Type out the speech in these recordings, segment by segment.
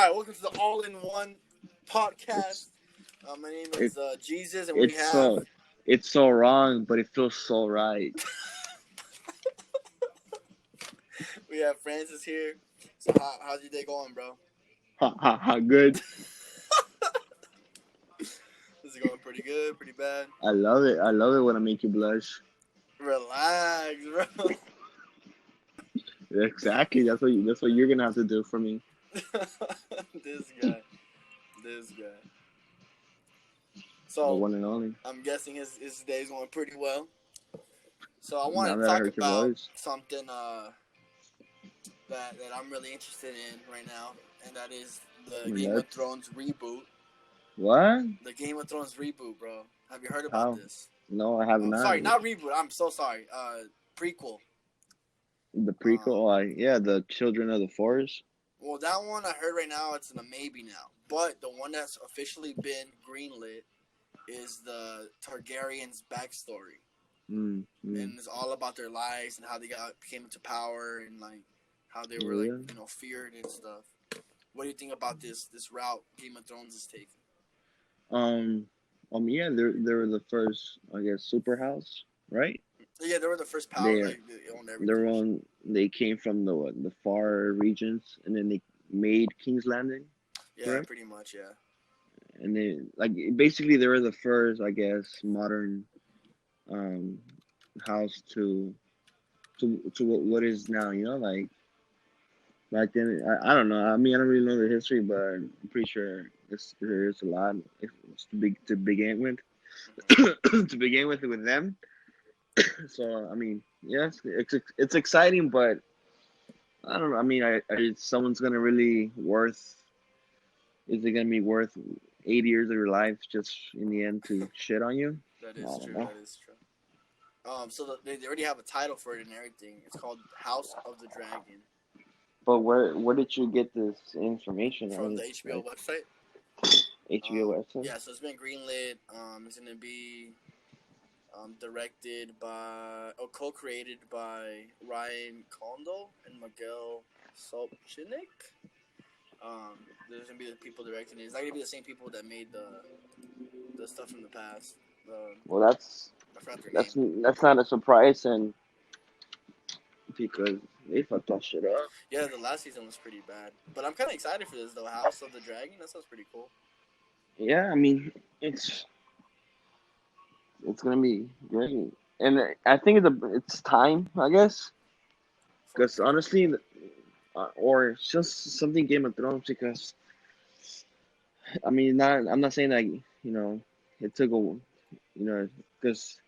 right, welcome to the All-in-One podcast. My name It is Jesus, and we it's have so it's so wrong, but it feels so right. Francis here. So how's your day going, bro? Ha ha ha! Good. This is going pretty good, pretty bad. I love it. I love it when I make you blush. Relax, bro. Exactly. That's what you're gonna have to do for me. this guy, this guy. The So one and only. I'm guessing his day's going pretty well. So I Now wanted to that I talk heard your about voice. something that I'm really interested in right now, and that is the Game of Let's. Thrones reboot. What? The Game of Thrones reboot, bro. Have you heard about How? this? No, I have not. Sorry, not reboot. I'm so sorry. Prequel. The prequel. Um, Yeah, the Children of the Forest. well, that one I heard right now. It's in a maybe now, but the one that's officially been greenlit is the Targaryens' backstory, Mm, mm. and it's all about their lives and how they came into power and like how they were Oh like yeah. feared and stuff. What do you think about this route Game of Thrones is taking? Um. Yeah. They were the first, I guess, super house, right? Yeah, they were the first power. They Like they owned They're everything. on. They came from the far regions, and then they made King's Landing, Yeah, correct? pretty much. Yeah. And they basically they were the first, I guess, modern um house to what is now. Like back then. I don't know. I mean, I don't really know the history, but I'm pretty sure there is a lot. If it's to begin with, Mm-hmm. to begin with them. So I mean, yes, it's exciting, but I don't know. I mean, someone's gonna really worth. Is it gonna be worth 8 years of your life just in the end to shit on you? That I is don't true. know. That is true. So they already have a title for it and everything. It's called House of the Dragon But where did you get this information? I from the mean, HBO like website. HBO website? Yeah, so it's been greenlit. It's gonna be directed by, co-created by Ryan Condo and Miguel Sobchak. There's gonna be the people directing it. It's not gonna be the same people that made the stuff from the past. Well, I forgot their name. that's not a surprise, and because they fucked that shit up. Yeah, the last season was pretty bad, but I'm kind of excited for this though. House of the Dragon. That sounds pretty cool. Yeah, I mean, it's gonna be great, and I think it's time, I guess, For because honestly, or it's just something Game of Thrones because I mean, I'm not saying that it took because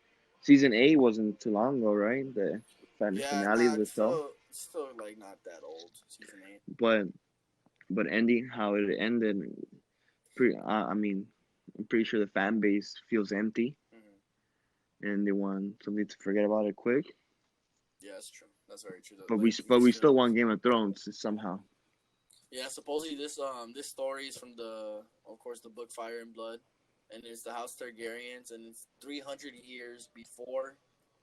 season 8 wasn't too long ago, right? The yeah, finale nah, of the show, it's still like not that old. Season 8. but ending how it ended, I mean, I'm pretty sure the fan base feels empty Mm-hmm. and they want something to forget about it quick. Yeah, that's true. That's very true. But Like but these we still shows. want Game of Thrones somehow. Yeah, supposedly this story is from of course the book Fire and Blood, and it's the House Targaryens, and it's 300 years before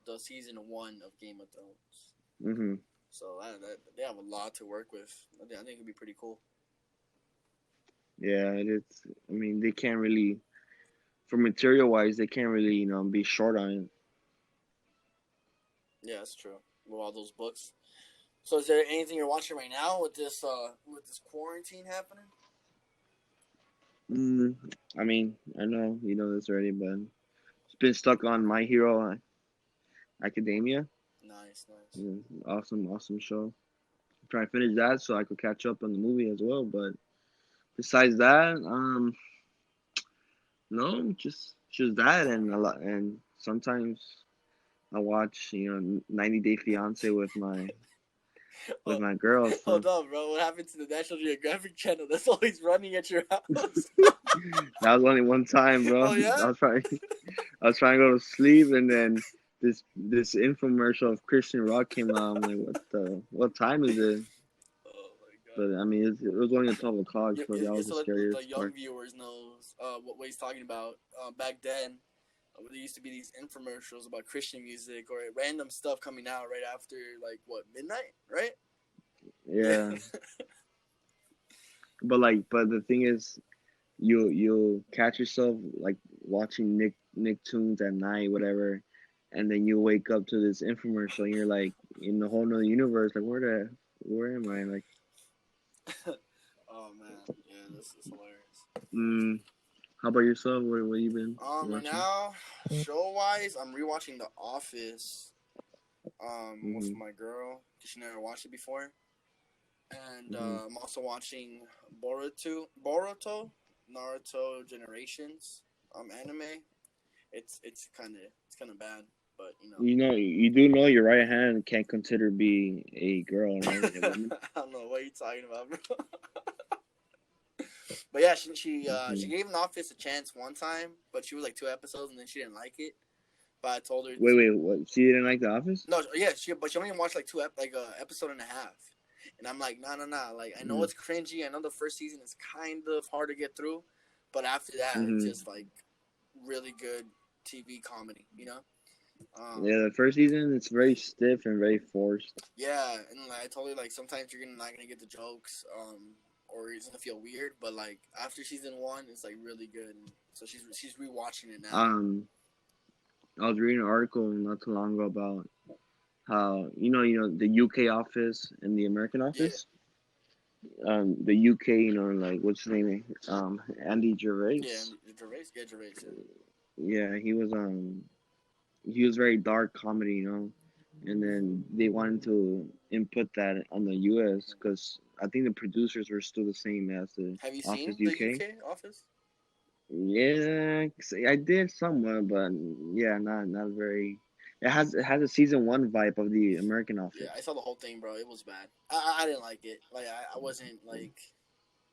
the season 1 of Game of Thrones. Hmm. So they have a lot to work with. I think it'd be pretty cool. Yeah, it is. I mean, they can't really, for material wise, they can't really be short on it. Yeah, that's true. With all those books. So, is there anything you're watching right now with this quarantine happening? Mm, I mean, I know you know this already, but it's been stuck on My Hero Academia. Nice, nice. Yeah, awesome, awesome show. Try to finish that so I could catch up on the movie as well. But besides that, no, just that and a lot. And sometimes I watch 90 Day Fiance with Oh, my girl. hold So on, bro. What happened to the National Geographic channel that's always running at your house? that was only one time, bro. Oh yeah. I was trying to go to sleep, and then this infomercial of Christian Rock came out. I'm like, what time is it? Oh my god. But I mean, it was only at 12 o'clock, so that was the So let the scariest young part. viewers know what he's talking about. Back then, there used to be these infomercials about Christian music or random stuff coming out right after like what midnight, right? Yeah. Yeah, but the thing is, you'll catch yourself like watching Nicktoons at night, whatever, and then you wake up to this infomercial, and you're like in the whole nother universe. Like, where am I? Like, Oh man, yeah, this is hilarious. mm, how about yourself? What you been Right watching? now, show wise, I'm rewatching The Office. With Mhm, my girl, cause she never watched it before, and mhm. I'm also watching Boruto, Naruto Generations, anime. It's kind of bad, but you know. You do know your right hand can't consider be a girl, right? A woman. I don't know what you're talking about, bro. But yeah, she Hmm. gave an office a chance one time, but she was like 2 episodes and then she didn't like it. But I told her Wait, what? She didn't like The Office? no, yeah, she only watched like like a episode and a half, and I'm like, no, no, no. Like I know Mm, it's cringy. I know the first season is kind of hard to get through, but after that, it's hmm. just like really good TV comedy. You know. Yeah, the first season it's very stiff and very forced. Yeah, and like I told her like sometimes you're not gonna get the jokes, or it's gonna feel weird. But like after season one, it's like really good. And so she's rewatching it now. Um, I was reading an article not too long ago about how the UK office and the American Yeah, office. The UK, like what's his name? Andy Gervais. yeah, and Gervais, yeah, Gervais, yeah. Yeah, he was very dark comedy, and then they wanted to input that on the US because I think the producers were still the same as the Have you Office seen the UK. UK Office? Yeah, I did somewhat, but yeah, not very. It has a season one vibe of the American Yeah, I Office. saw the whole thing, bro. It was bad. I didn't like it. Like I wasn't like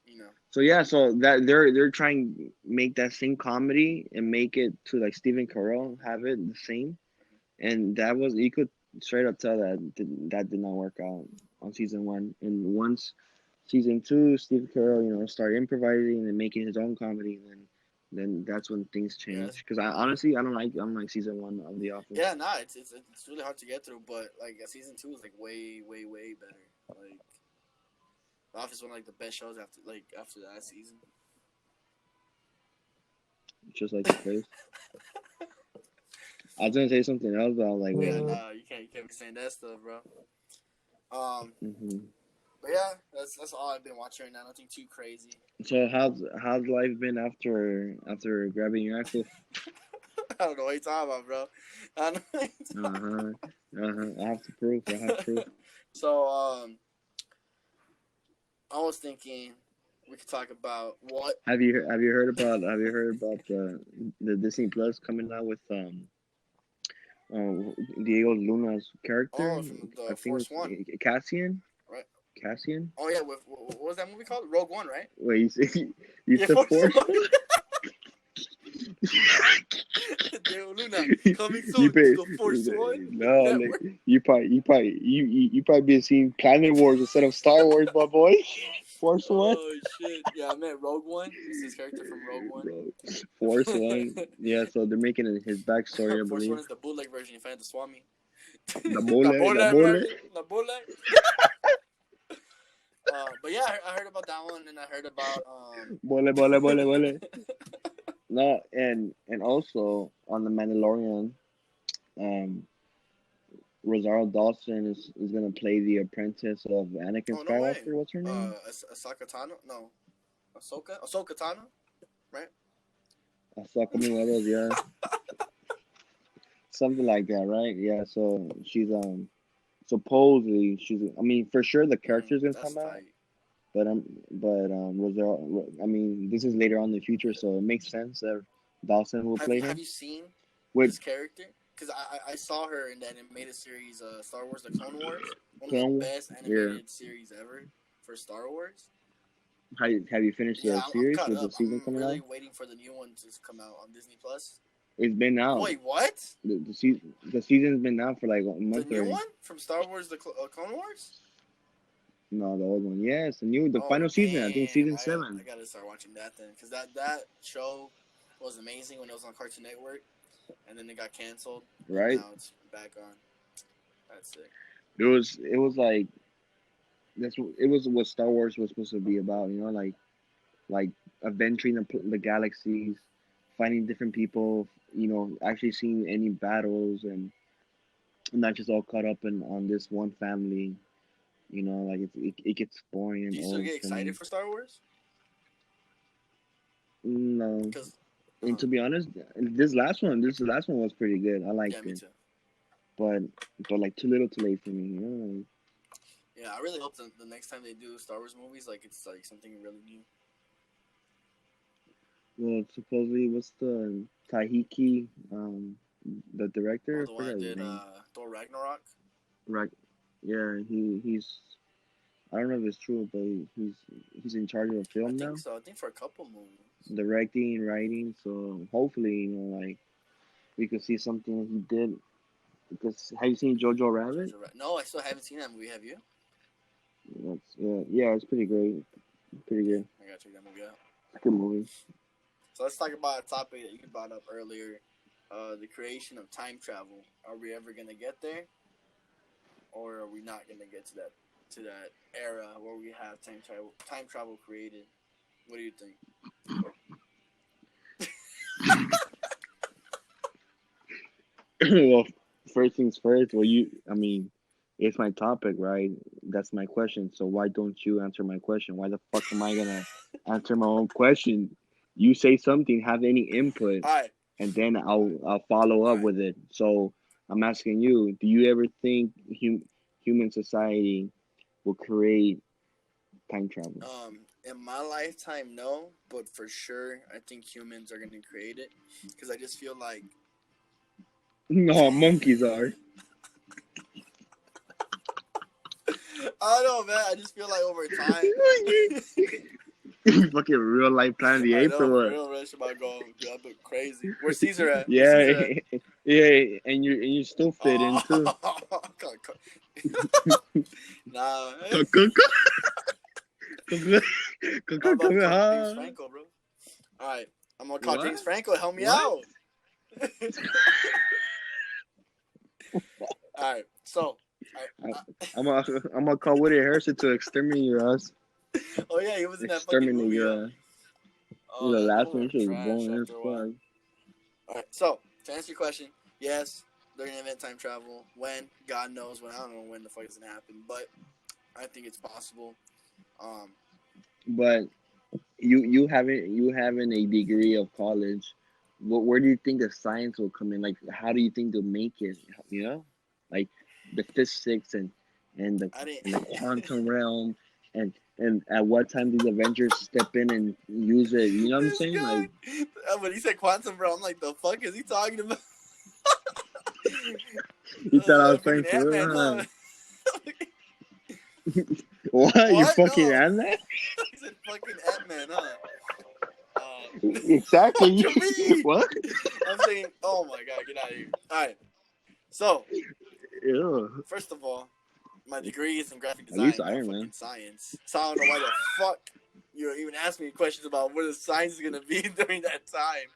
you know. So yeah, so that they're trying to make that same comedy and make it to like Stephen Carell have it the same, and that was you could straight up tell that did not work out on season one. And once season two, Steve Carell, started improvising and making his own comedy, and then that's when things Yeah, changed. Because I honestly I don't like season one of The Office. yeah, nah. It's really hard to get through, but like season two is like way better. Like The Office one like the best shows after that season. Just like the place. I was gonna say something else, but I was like, Yeah, wait. nah, you can't be saying that stuff, bro. Um, Hmm. but yeah, that's all I've been watching right now. Nothing too crazy. So how's life been after grabbing your ankle? I don't know what you're talking about, bro. I don't know what you're Uh talking huh. I have to proof. I have proof. So, I was thinking we could talk about what. Have you heard about the Disney Plus coming out with Diego Luna's character? Oh, from I the think Force One, it's Cassian. right? Cassian. Oh yeah, with what was that movie called? Rogue One, right? Wait, you said you Yeah, said Force Force One. One? Diego Luna coming you soon to pay the Force One no, like, network. you probably been seeing Planet Wars instead of Star Wars, my boy. Force One. Oh shit! Yeah, I meant Rogue One. It's his character from Rogue One. Bro, Force One. Yeah, so they're making it his backstory, I Force One believe. is the bootleg version. You find the Swami. The The mole. version. The bootleg. But yeah, I heard about that one, and I heard about Mole. No, and also on the Mandalorian, um, Rosario Dawson is gonna play the apprentice of Anakin Oh no way. Skywalker. What's her name? Asaka Tano? No, Ahsoka Tano, right? Asaka Mueros, yeah, something like that, right? Yeah. So she's supposedly she's. I mean, for sure the character's gonna That's come out, tight. but Rosario. I mean, this is later on in the future, so it makes sense that Dawson will Have play you her. have you seen With this character? Because I saw her in that animated series, Star Wars: The Clone Wars, one of the Clone, best yeah. animated series ever for Star Wars. Have you finished Yeah, the I'm series caught with the up. season I'm coming really out? waiting for the new one to come out on Disney Plus. It's been out. Wait, what? The season's been out for like a The month new already. one from Star Wars: Clone Wars? No, the old one. Yes, the Oh final season. I think damn! season I seven. gotta start watching that then, because that show was amazing when it was on Cartoon Network, and then it got canceled, and Right? now it's back on. That's sick. It was like it was what Star Wars was supposed to be about. You know, like adventuring the galaxies, finding different people. You know, actually seeing any battles and not just all caught up in on this one family. You know, like it gets boring Do and you still old get for me. excited for Star Wars? No, Because, and to be honest, this last one was pretty good. I yeah, liked me it, too. but like too little, too late for me. You know, like, Yeah, I really hope the next time they do Star Wars movies, like it's like something really new. well, supposedly what's the Tahiki, the director? Oh, I the one forgot that his did name. Thor Ragnarok. Right? Yeah, he's. I don't know if it's true, but he's in charge of a I film think now, so. I think for a couple movies. directing, writing. So hopefully, like we could see something he did. Because have you seen Jojo Rabbit? No, I still haven't seen that movie. Have you? Yeah, it's pretty great, pretty Yeah, good. I gotta check that movie out. It's a good movie. So let's talk about a topic that you brought up earlier, the creation of time travel. Are we ever gonna get there, or are we not gonna get to that era where we have time travel created? What do you think? Well, first things first. Well, I mean, it's my topic, right? That's my question. So why don't you answer my question? Why the fuck am I gonna answer my own question? You say something, have any input, All right, and then I'll follow all up right. with it. So I'm asking you: do you ever think human society will create time travel? In my lifetime, no, but for sure, I think humans are gonna create it because I just feel like No, monkeys are. I don't know, man. I just feel like over time. Fucking real life Planet of the I Apes know or for what? real, man. Shit about go, dude, I look crazy. Where's Caesar at? Where's Yeah, Caesar at? yeah, and you still fit in Oh, too. nah. I'm about to call James Franco, bro. All right, I'm gonna call What? James Franco. Help me What? out. All right, so. I- I, I'm gonna call Woody Harrelson to exterminate your ass. oh yeah, he was in that fucking Exterminate movie, huh? your ass. Oh, The that last movie one was she was trash boring as after a while. fuck. All right, so to answer your question, yes, they're gonna invent time travel. When? God knows when. I don't know when the fuck it's gonna happen, but I think it's possible. Um, But you having a degree of college, where do you think the science will come in? Like, how do you think they'll make it? You know, like the physics and the I didn't. and the quantum realm, and at what time do the Avengers step in and use it? You know what I'm This saying? Like, guy. When he said quantum, bro, I'm like, the fuck is he talking about? you thought I was playing Fucking for Ant real, Man, huh? huh? What? You What? fucking No. had that? He said fucking Ant Man, huh? What Exactly. you mean? What? I'm saying, oh my god, get out of here. All right. So, Ew. first of all, my degree is in graphic At least design, not Iron Man. fucking science. So I don't know why the fuck you're even asking me questions about what the science is gonna be during that time.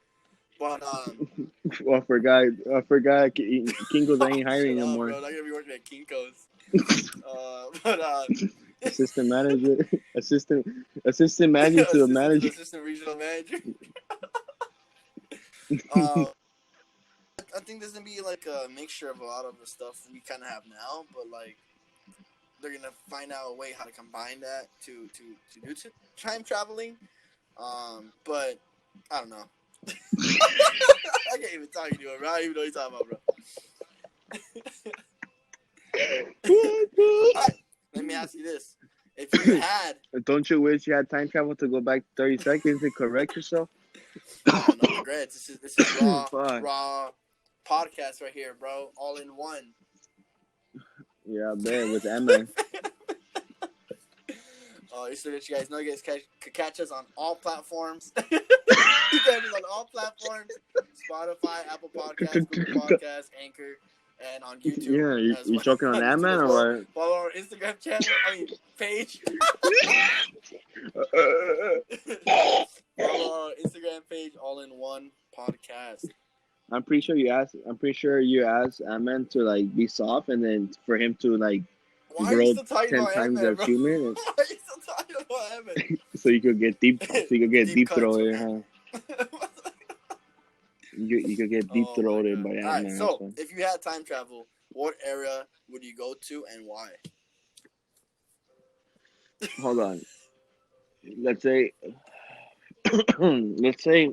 But I forgot. Kinko's ain't hiring shut no up, more. bro. Not gonna be working at Kinko's. But Assistant manager, assistant manager to the manager. assistant regional manager. Uh, I think there's gonna be like a mixture of a lot of the stuff we kind of have now, but like they're gonna find out a way how to combine that to do time traveling. But I don't know. I can't even talk to you, bro. I don't even know what you're talking about, bro. What All the? right, let me ask you this: if you had, Don't you wish you had time travel to go back 30 seconds and correct yourself? oh no regrets. This is Fuck. raw podcast right here, bro. All in one. Yeah, I bet with Emma. Just to let you guys know, you guys could catch us on all platforms. You catch us on all platforms: Spotify, Apple Podcasts, Google Podcasts, Anchor, and on YouTube Yeah, you, as you well. choking on On that YouTube man as or well. what? Follow our Instagram channel. Page. Follow our Instagram page, All in One Podcast. I'm pretty sure you asked Ant-Man to like be soft, and then for him to like Why are you grow still talking 10 about times Ant-Man, as bro? human, Why are you still talking about Ant-Man? so you could get deep, so you could get Deep deep cuts from throated, huh? Ant-Man. You could get deep Oh my throated god. by Ant Alright, Man. That's so fine. if you had time travel, what era would you go to and why? Hold on. Let's say, let's say,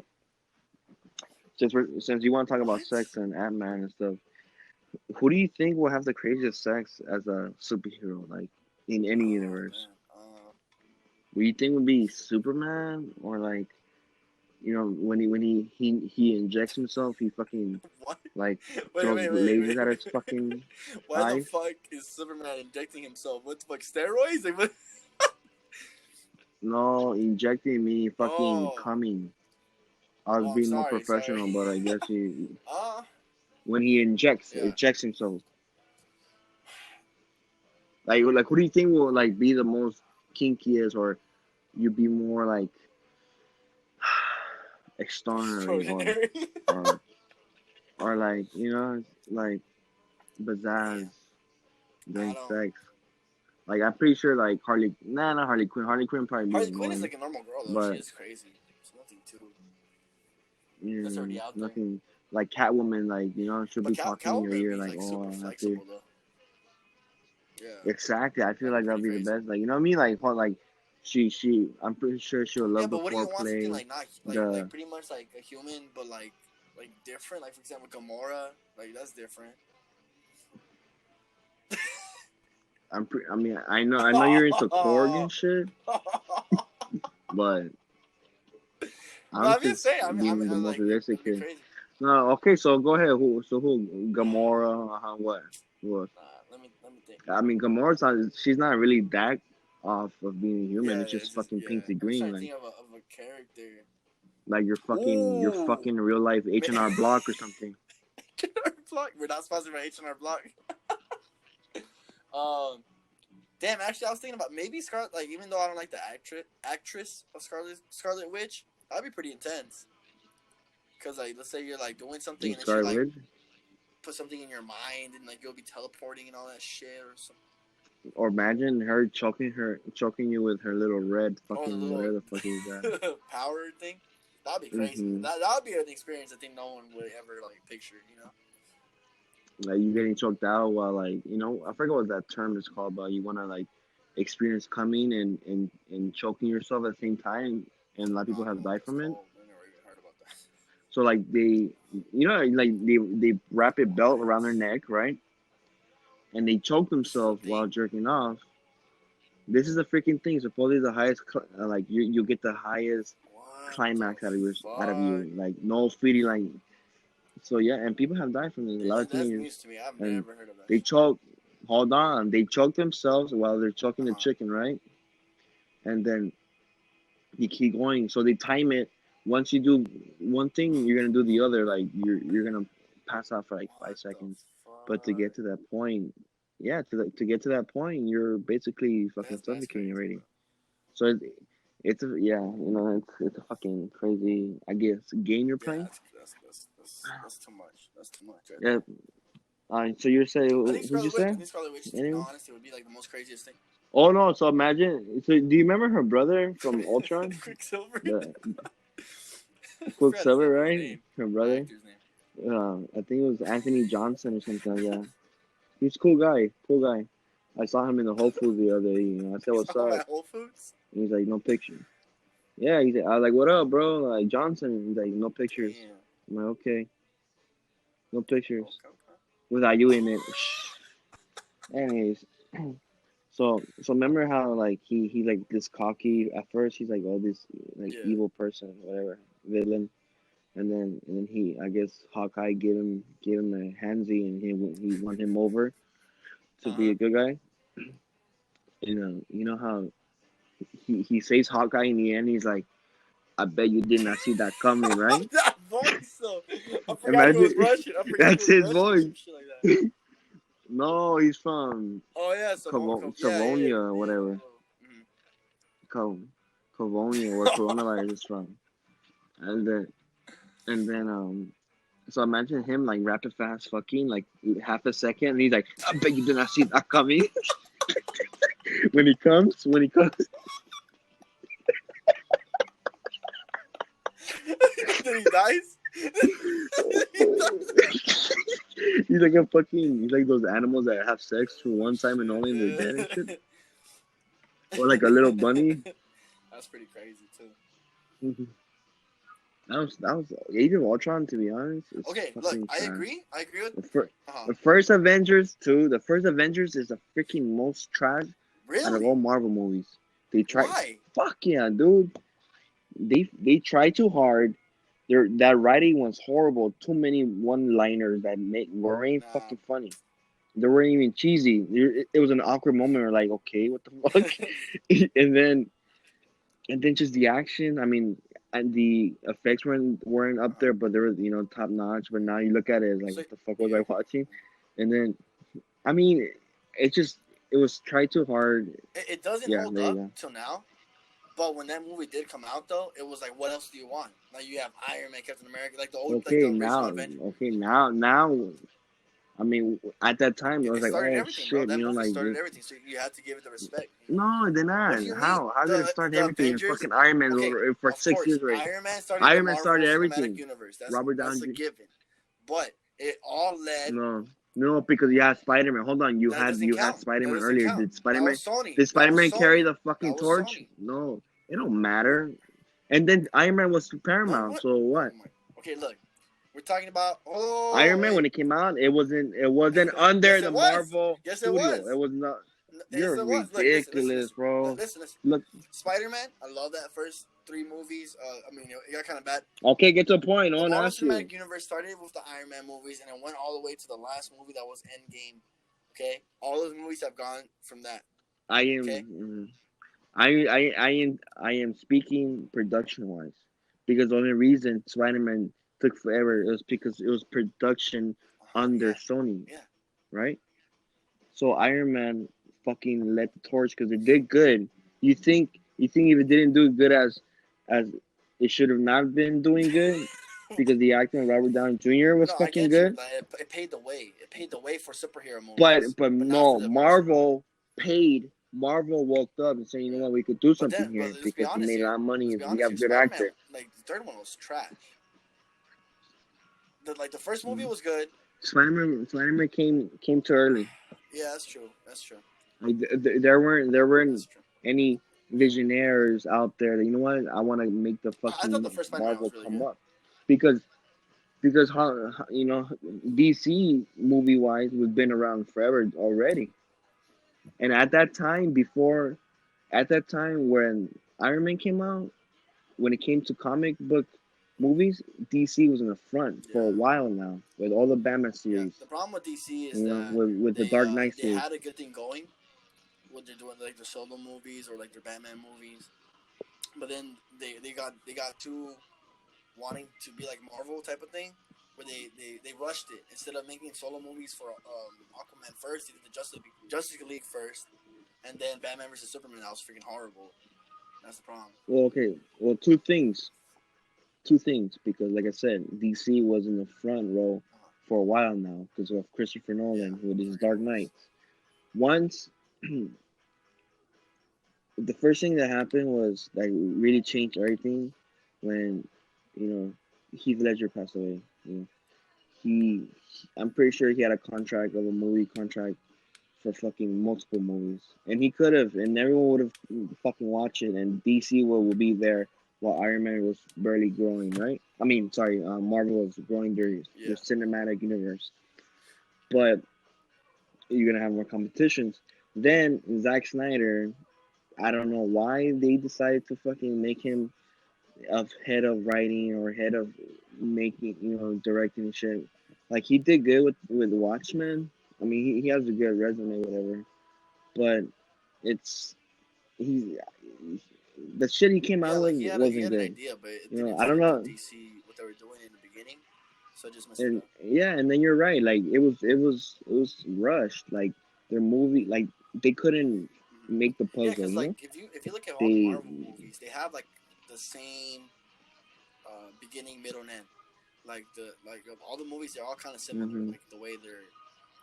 since you want to talk about What? sex and Ant Man and stuff, who do you think will have the craziest sex as a superhero, like in any Oh universe? man. What do you think would be Superman or like when he injects himself, he fucking What? like Wait, throws wait, wait, lasers wait, at his wait. fucking Why the eyes. fuck is Superman injecting himself? What the fuck, steroids? Like, what? No, injecting me fucking Oh. coming. I was Oh, I'm being more sorry, sorry. professional, but I guess he uh, when he yeah. injects himself. Like who do you think will like be the most kinkiest, or you be more like extraordinary, Extraordinary. or or like like Damn. pizzazz I during don't. sex. Like I'm pretty sure like not Harley Quinn. Harley Quinn probably be Harley Quinn is annoying, like a normal girl, though. She but is crazy. It's nothing too. That's already out there. nothing like Catwoman. Like she'll But be talking in your Catwoman would ear be like, like super oh, after flexible, though. Yeah. exactly. I feel That'd be like that'll pretty be the crazy. best. Like you know what I mean? Like what like she I'm pretty sure she'll Yeah, love the but what do you want something foreplay. like not like The pretty much like a human, but like different? Like for example, Gamora. Like that's different. I mean I know you're into Korg and shit, but No, I'm I'm just just saying. being the I'm most like realistic that'd be here. crazy. No, okay, so go ahead. Who? Gamora? What? What? Let me think. I mean, Gamora's not. She's not really that off of being a human. Yeah, It's yeah, just it's just fucking yeah. painted I'm just green, trying to think of a character. like your Ooh, fucking real life H&R Block or something. H&R Block. We're not sponsored by H&R Block. um, damn. Actually, I was thinking about maybe Scarlet. Like, even though I don't like the actress of Scarlet Witch, that'd be pretty intense. Cause like, let's say you're like doing something And and then she Scarlet like Witch, put something in your mind and like you'll be teleporting and all that shit or something. or imagine her choking you with her little red Oh, the fucking little whatever the fuck is that. power thing. That'd be crazy. Mm-hmm. That would be an experience I think no one would ever like picture. You know. Like you getting choked out while like I forget what that term is called, but you wanna like experience coming and choking yourself at the same time, and a lot of I people don't have know what died that's from it. called. I never even heard about that. So like they wrap a belt What? around their neck, right? And they choke This is a themselves while thing. jerking off. This is a freaking thing. Supposedly the highest, like you get the highest What the climax out of fuck? you, like no feeling, like so yeah. And people have died from this. A lot of That's teenagers, news to me. I've and never heard of that they shit. choke. Hold on, they choke themselves while they're choking Uh the huh. chicken, right? And then you keep going. So they time it. Once you do one thing, you're gonna do the other. Like you're gonna pass out for like five What the seconds. But to get fuck? to that point, yeah, to get to that point, you're basically fucking That's suffocating crazy, already. bro. So it's a, yeah, it's a fucking crazy, I guess, game you're Yeah, playing. that's too much. That's too much right Yeah. there. So you're saying I who'd you say? think Scarlet Witch, in Anyone? all honesty, would be like the most craziest thing. Oh no! So imagine. So do you remember her brother from Ultron? Quicksilver. The I forgot Quicksilver, his right? name. Her The brother. actor's name. I think it was Anthony Johnson or something like that. He's a cool guy. Cool guy. I saw him in the Whole Foods the other day. I said, You "What's saw him up?" at Whole Foods? And he's like, "No picture." Yeah, I was like, "What up, bro?" Like Johnson. He's like, "No pictures." Damn. I'm like, "Okay, no pictures Okay, okay. without you in it." Anyways, so remember how like he like this cocky at first. He's like, oh, this like Yeah. evil person, whatever, villain. And then he, I guess Hawkeye gave him a handsy, and he won him over to Uh be huh. a good guy. You know how he says Hawkeye in the end. He's like, I bet you did not see that coming, right? That voice, though. I forgot he was Imagine Russian. I forgot he that's was his Russian or voice. some shit like that. No, he's from Oh yeah, yeah. Cavonia or Name whatever. of. Mhm. Cavonia, where coronavirus is from. And then so imagine him like rapid fast fucking like half a second, and he's like, I bet you did not see that coming. When he comes, Then he dies. He he's like a fucking, he's like those animals that have sex for oh one time and only and they're dead and shit. shit. Or like a little bunny. That's pretty crazy too. Mhm. That was Age of Ultron. To be honest, it's Okay, look, fucking I trash. agree. I agree with. The first, Uh-huh. the first Avengers too. The first Avengers is the freaking most trash out of all Really? Marvel movies. They tried. Why? Fuck yeah, dude. They tried too hard. That writing was horrible. Too many one-liners that weren't Nah. fucking funny. They weren't even cheesy. It was an awkward moment. We're like, okay, what the fuck? and then just the action. I mean, and the effects weren't up Uh-huh. there, but they were top notch. But now you look at it, it's like, So what the fuck was yeah. I watching? And then I mean, it just it was tried too hard. It doesn't Yeah, hold there you up go. till now. But when that movie did come out, though, it was like, what else do you want? Like you have Iron Man, Captain America, like the old, like Okay, the original now, Avenger. okay, now. I mean, at that time, it was It like, started oh everything, bro. shit, That movie like started this. everything, so you had to give it the respect. No, they're What not. do you mean? How did it start The everything? And Avengers? fucking Iron Man Okay, for of 6 years course, already. Iron Man started the Iron Man Marvel started Cinematic everything. Universe. Robert That's a Downey. given. But it all led. No, no, because you had Spider Man. Hold on, That doesn't you had count. Spider That Man doesn't earlier. count. Did Spider Man That was carry Sony. the That fucking was torch? Sony. No, it don't matter. And then Iron Man was No, Paramount. what? So Oh what? my. Okay, look, we're talking about. Oh Iron Man wait. when it came out, it wasn't under Yes, the it was. Marvel Yes, it studio. It was. was not. Yes, You're it was. Look, ridiculous, bro. listen. Look, Spider Man. I love that first three movies. I mean, it got kind of bad. okay, get to a point. I The want to Marvel ask you. Cinematic Universe started with the Iron Man movies, and it went all the way to the last movie that was Endgame. Okay, all those movies have gone from that. I Okay, am. I am speaking production wise, because the only reason Spider-Man took forever is because it was production under yeah, Sony, yeah. right? So Iron Man fucking led the torch because it did good. You think if it didn't do good as it should have not been doing good because the acting of Robert Downey Jr. was No, I fucking get you. good, Like, it paved the way. It paved the way for superhero but movies, but but not for no, the Marvel. Marvel woke up and said, you know Yeah. what, we could do But something then, but here let's be because we honest made a here. lot of money Let's and be we honest have here. good Spider Man, actor. like the third one was trash. The first movie Mm. was good. Spider-Man came too early. Yeah, that's true. That's true. Like there weren't That's true. any visionaries out there that, you know what, I want to make the I thought the fucking first Spider Man Marvel was really come good. up because DC movie wise was been around forever already, and at that time when Iron Man came out, when it came to comic book movies, DC was in the front for a Yeah. while now with all the Batman Yeah. series, The problem with DC is that with the Dark Knight they series. had a good thing going when they're doing like their solo movies or like their Batman movies, but then they got too wanting to be like Marvel type of thing, where they rushed it instead of making solo movies for Aquaman first. They did the Justice League first, and then Batman versus Superman. That was freaking horrible. That's the problem. Well, okay, well, two things, because like I said, DC was in the front row for a while now because of Christopher Yeah, Nolan with those his are good Dark movies. Knight. Once the first thing that happened was like really changed everything when Heath Ledger passed away. He, I'm pretty sure he had a contract of a movie contract for fucking multiple movies, and he could have, and everyone would have fucking watched it, and DC will be there while Iron Man was barely growing, right? I mean, sorry, Marvel was growing their Yeah, cinematic universe, but you're gonna have more competitions. Then Zack Snyder, I don't know why they decided to fucking make him of head of writing or head of making, directing shit. Like he did good with Watchmen. I mean, he has a good resume, whatever. But it's he the shit he came yeah. out Like with he wasn't had an good. idea, but it didn't I don't fit to know. DC what they were doing in the beginning, so it just messed it And up. yeah, and then you're right. Like it was rushed. Like their movie, like they couldn't Mm-hmm. make the Yeah, puzzle. because like if you look at all the They Marvel movies, they have like the same beginning, middle, and end. Like all the movies, they're all kind of similar. hmm Like the way they're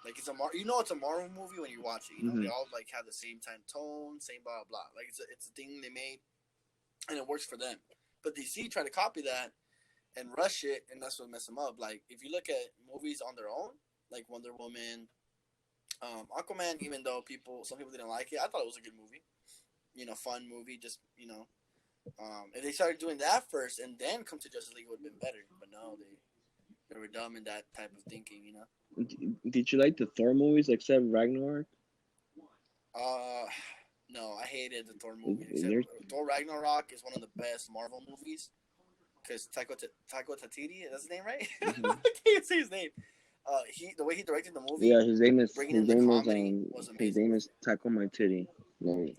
Like it's it's a Marvel movie when you watch it. They Hmm. all like have the same time tone, same blah blah. Like it's a thing they made, and it works for them. But DC tried to copy that and rush it, and that's what messed them up. Like if you look at movies on their own, like Wonder Woman, Aquaman, even though some people didn't like it, I thought it was a good movie. Fun movie. Just if they started doing that first and then come to Justice League, it would have been better. But no, they were dumb in that type of thinking. Did you like the Thor movies except Ragnarok? Uh, no, I hated the Thor movies. Except There's, Thor Ragnarok is one of the best Marvel movies because Taika Waititi, that's his name, right? mhm. I can't say his name. The way he directed the movie, Yeah, his name is bringing his in the name is comedy was his amazing. name is Taco My Titty. Like,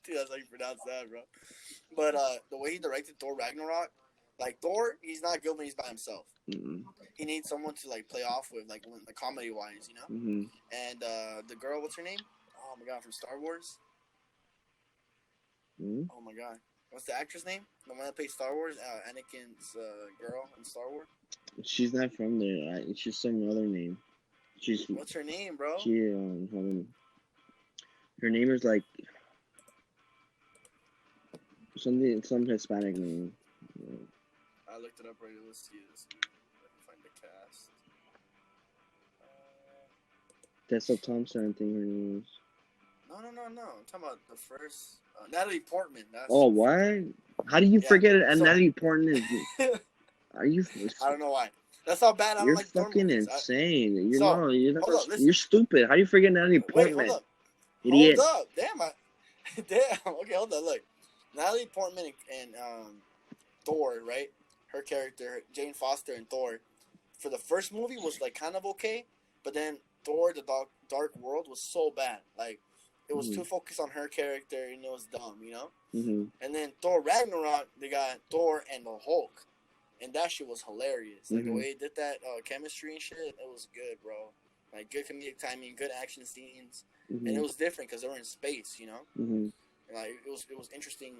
Dude, that's how you pronounce that, bro. But the way he directed Thor Ragnarok, like Thor, he's not good when he's by himself. mm-mm, He needs someone to like play off with, like when, the comedy wise. mm-hmm, And the girl, what's her name? Oh my god, from Star Wars. mm-hmm. Oh my god, what's the actress name? The one that plays Star Wars, Anakin's girl in Star Wars. She's not from there. She's some other name. She's What's her name, bro? she hold on. Her name is like some Hispanic name. I looked it up right. Let's see this. Let me find the cast. Tessa Thompson, I think her name is. No. I'm talking about the first Natalie Portman. That's Oh, what? How do you yeah. forget it? And So Natalie Portman is. Are you? I don't know why. That's how bad I don't You're like Thor fucking movies. insane. So You're hold not. up, listen. You're stupid. How do you forget Natalie Wait, hold Portman? up. Hold Idiot. up. Damn, damn. Okay, hold up. Look, Natalie Portman and Thor, right? Her character, Jane Foster in Thor, for the first movie was like kind of okay, but then Thor: The Dark World was so bad. Like it was Mm-hmm. too focused on her character and it was dumb. Mm-hmm. And then Thor Ragnarok, they got Thor and the Hulk, and that shit was hilarious. Like the Mm-hmm. way they did that chemistry and shit, it was good, bro. Like good comedic timing, good action scenes, and it Mm-hmm. was different because they were in space. Mm-hmm. And like it was interesting,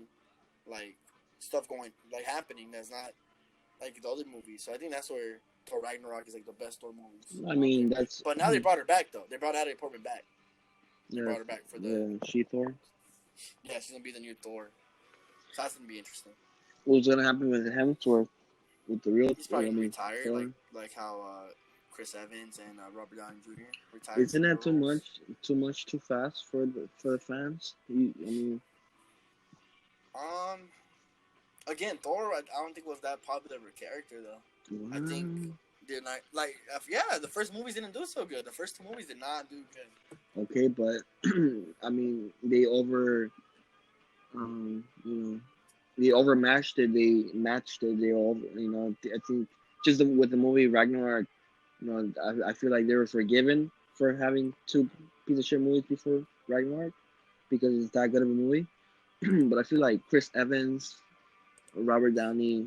like stuff like happening that's not like the other movies. So I think that's where Thor Ragnarok is like the best Thor movies I out mean, there. that's But now they brought her back though. They brought Natalie Portman back. They yeah, brought her back for the She Thor. yeah. She's gonna be the new Thor. So that's gonna be interesting. What's gonna happen with Hemsworth with the real? He's I probably gonna mean, retire, Thor. like how Chris Evans and Robert Downey Jr. retired Isn't from their that too roles. much? Too fast for the fans? I mean, Um, again, Thor. I don't think was that popular of a character though. I think wow. did not like yeah. The first movies didn't do so good. The first two movies did not do good. Okay, but I mean, they overmatched it. They matched it. They all, I think just with the movie Ragnarok, I feel like they were forgiven for having two piece of shit movies before Ragnarok because it's that good of a movie. But I feel like Chris Evans, Robert Downey,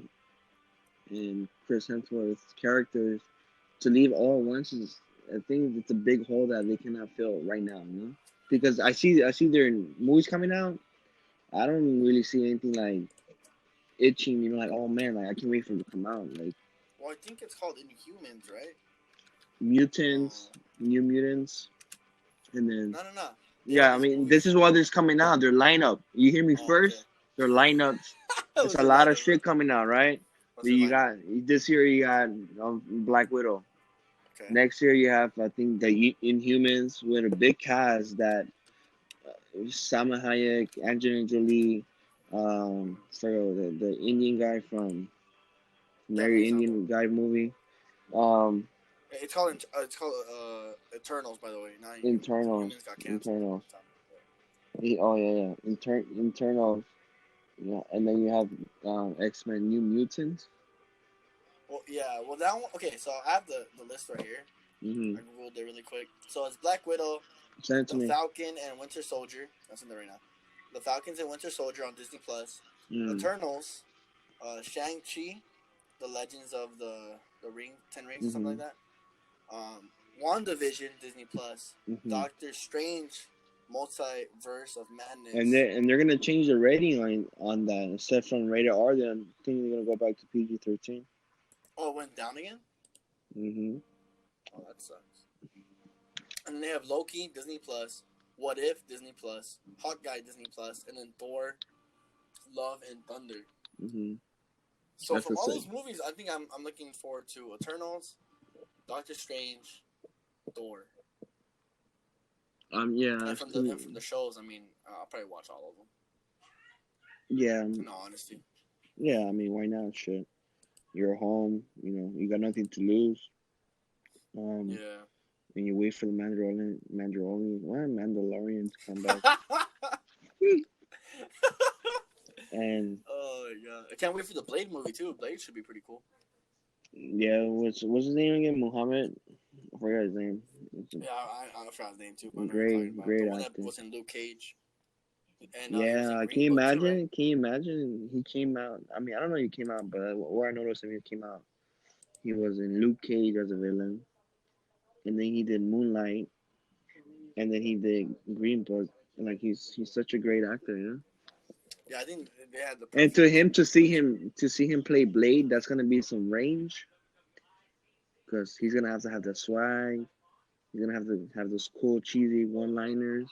and Chris Hemsworth's characters to leave all at once is, I think it's a big hole that they cannot fill right now. Because I see their movies coming out. I don't really see anything like itching. Like, oh man, like I can't wait for it to come out. Like Well, I think it's called Inhumans, right? Mutants, New Mutants, and then No. They have yeah, I this mean movie. this is what is coming out. Their lineup. You hear me Oh, okay. first? Their lineups. It's What's a their lot of lineup, bro? shit coming out, right? What's their You lineup? got this year. You got Black Widow. Okay. Next year you have I think the Inhumans with a big cast that Salma Hayek, Angelina Jolie, the Indian guy from Yeah, I know Mary example. Indian guy movie. Um, It's called Eternals, by the way. Not Inhumans. Internals, Inhumans got canceled a long Internals. time ago. Oh yeah. Internals. Yeah, and then you have X-Men New Mutants. Well, yeah. Well, that one. Okay, so I have the list right here. Mm-hmm. I googled it really quick. So it's Black Widow, Send it to the me. Falcon, and Winter Soldier. That's in there right now. The Falcons and Winter Soldier on Disney Plus. Mm. Eternals, Shang Chi, the Legends of the Ring, 10 Rings or something Mm-hmm. like that. WandaVision, Disney Plus. Mm-hmm. Doctor Strange, Multiverse of And Madness. they're gonna change the rating line on that. Instead from rated R, then I think they're gonna go back to PG-13. Oh, it went down again. Mm-hmm. Oh, that sucks. And then they have Loki, Disney Plus. What If, Disney Plus. Hawkeye, Disney Plus. And then Thor, Love and Thunder. Mm-hmm. So That's from a all sick. those movies, I think I'm looking forward to Eternals, Doctor Strange, Thor. Yeah, And I've from seen. the shows, I mean, I'll probably watch all of them. Yeah, In all honesty. yeah. I mean, why not? Shit, you're home. You got nothing to lose. Um, Yeah. and you wait for the Mandalorian to come back. And Oh my god! I can't wait for the Blade movie too. Blade should be pretty cool. yeah, what's his name again? Muhammad. I forgot his name. It's Yeah, I forgot his name too, but a I know what you're talking about. The great one that actor. was in Luke Cage, and he was in Yeah, can Green you Book too, right? imagine? Can you imagine? He came out. I mean, I don't know. He came out, but where I noticed him, he came out. He was in Luke Cage as a villain, and then he did Moonlight, and then he did Green Book. And like he's such a great actor, you know. Yeah, I think they had the And to perfect him combination. to see him play Blade, that's gonna be some range because he's gonna have to have the swag. He's gonna have to have those cool cheesy one liners.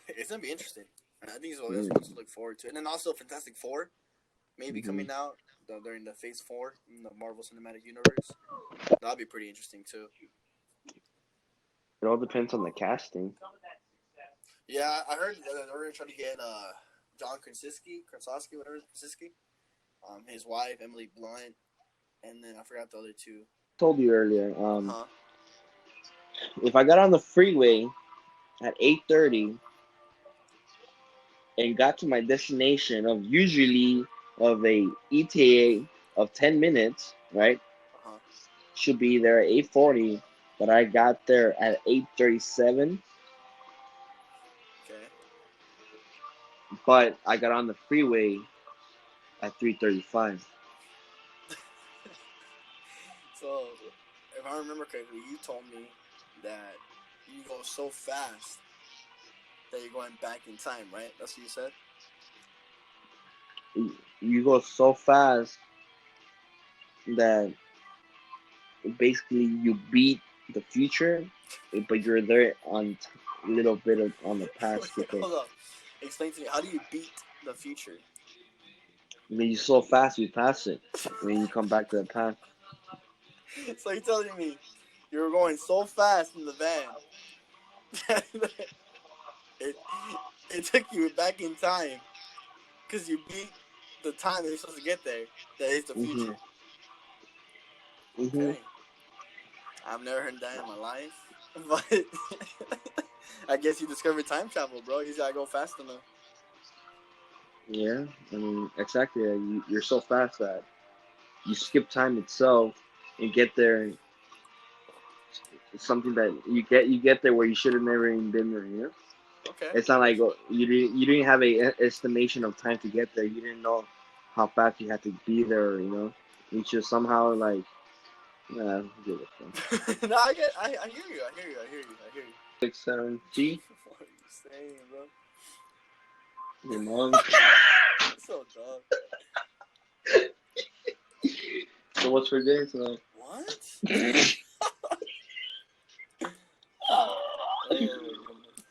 It's gonna be interesting. I think that's Yeah. what to look forward to. And then also Fantastic Four maybe Hmm. coming out during the Phase 4 in the Marvel Cinematic Universe. That'll be pretty interesting too. It all depends on the casting. Yeah, I heard that they're gonna try to get John Krasinski, whatever Krasinski, his wife Emily Blunt, and then I forgot the other two. Told you earlier. Uh huh. If I got on the freeway at 8:30 and got to my destination of usually of a ETA of 10 minutes, right? Uh huh. Should be there at 8:40, but I got there at 8:37, Okay. but I got on the freeway at 3:35. So, if I remember correctly, you told me that you go so fast that you're going back in time, right? That's what you said. You go so fast that basically you beat the future, but you're there on a little bit on the past Wait, because hold up. Explain to me, how do you beat the future? when you so fast you pass it when you come back to the past. So you're telling me you were going so fast in the van that it it took you back in time because you beat the time that you're supposed to get there. That is the Hmm. future. Hmm. Okay, I've never heard that in my life, but I guess you discovered time travel, bro. You just gotta go fast enough. Yeah, I mean exactly. You're so fast that you skip time itself and get there. It's something that you get there where you should have never even been there. You know, Okay, it's not I like get you. you didn't have a estimation of time to get there. You didn't know how fast you had to be there. You know, you just somehow like give a fuck. No, I hear you. I hear you. I hear you. I hear you. 6, 7 feet. What are you saying, bro? Your mom. So dumb. So what's for dinner tonight? What? Have Oh my goodness.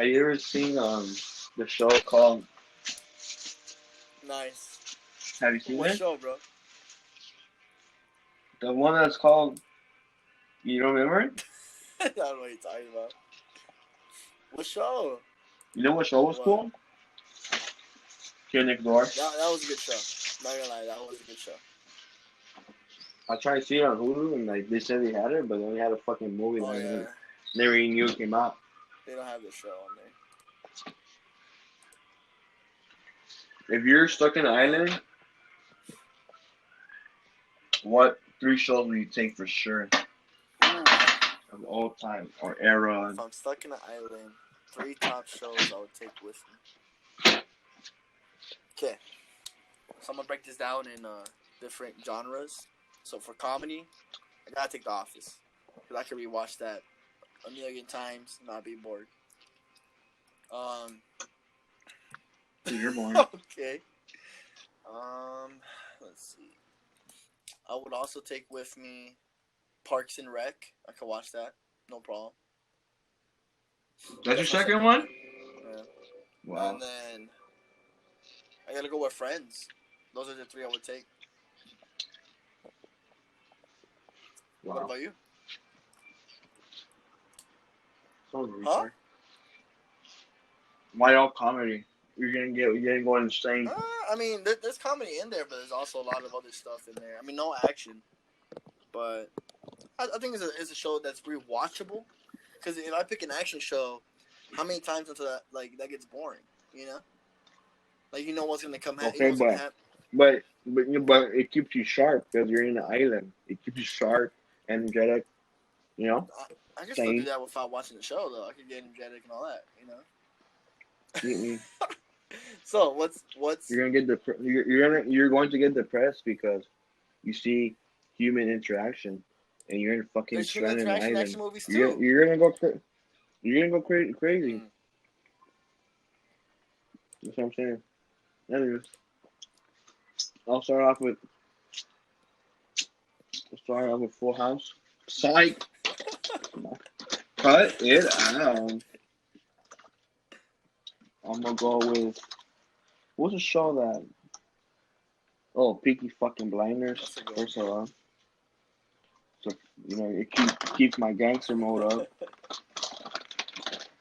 you ever seen the show called? Nice. Have you seen What it? show, bro? The one that's called. You don't remember it? I don't know what you're talking about. What show? You know what show was What? cool? Here next door. That was a good show. Not gonna lie, that was a good show. I tried to see it on Hulu and like they said they had it, but they only had a fucking movie Oh that I yeah, never even knew it came out. they don't have the show on there. If you're stuck in an island, what 3 shows would you take for sure Ooh, of all time or era? if I'm stuck in an island, 3 top shows I would take with me. Okay, so I'm gonna break this down in different genres. So for comedy, I gotta take The Office because I can rewatch that a million times and not be bored. Um, So you're born. okay. Um, let's see. I would also take with me. Parks and Rec. I could watch that. No problem. That's your That's my second second one? one. Yeah. Wow. And then I gotta go with Friends. Those are the three I would take. What Wow. about you? So Huh? retard. Why all comedy? You're gonna go insane. I mean, there's comedy in there, but there's also a lot of other stuff in there. I mean, no action, but I think it's a show that's rewatchable. Because if I pick an action show, how many times until that gets boring? You know, like you know what's gonna come. You know Okay, what's gonna happen. but it keeps you sharp because you're in the island. It keeps you sharp, energetic. You know, I can still do sane. that without watching the show, though. I can get energetic and all that. You know. Mm-mm. So what's You're gonna get you're going to get depressed because you see human interaction, and you're in fucking there's human stranded interaction island. action movies too. You're gonna go you're gonna go crazy. Mm. That's what I'm saying. Anyways, I'll start off with Full House. Psych. Cut it out. I'm gonna go with what's a show that? Oh, Peaky fucking Blinders. That's a good First of all, so it keeps my gangster mode up.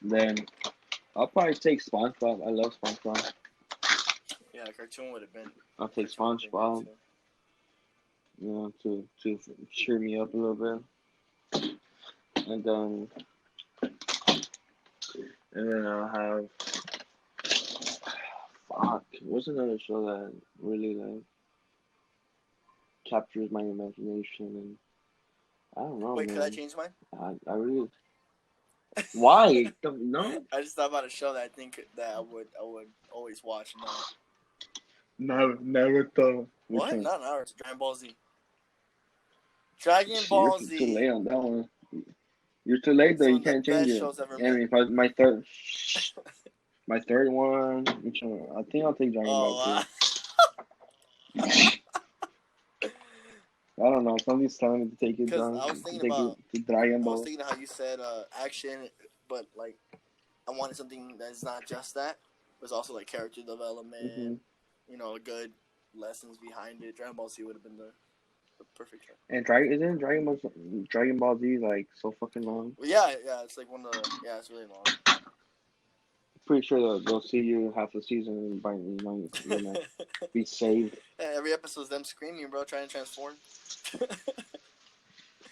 Then I'll probably take SpongeBob. I love SpongeBob. Yeah, the cartoon would have been. I'll take Cartoon would have been good SpongeBob. too. To cheer me up a little bit, and then I'll have fuck. What's another show that really like captures my imagination and I don't know, Wait, could I man. change mine? I really why no I just thought about a show that I think that I would always watch. never thought which What? one. Not Naruto. Dragon Ball Z. Dragon You're Ball too Z. late on that one. You're too late though. It's one You of the can't change best it. shows ever I made. mean, if my third one, which one? I think I'll take Dragon Ball Oh, Z. I don't know. Somebody's telling me to take it because down. I was To thinking take about. it to Dragon I was Ball. thinking how you said action, but like I wanted something that's not just that. There's also like character Mm-hmm. development. Good lessons behind it. Dragon Ball Z would have been the perfect show. And isn't Dragon Ball Z like so fucking long? Well, yeah, it's like one of the it's really long. Pretty sure they'll see you half the season and you're gonna be saved. Yeah, every episode's them screaming, bro, trying to transform.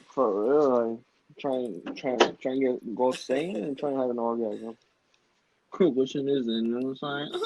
For real, like trying to go sane and trying to have an orgasm. Which one is it? You know what I'm saying?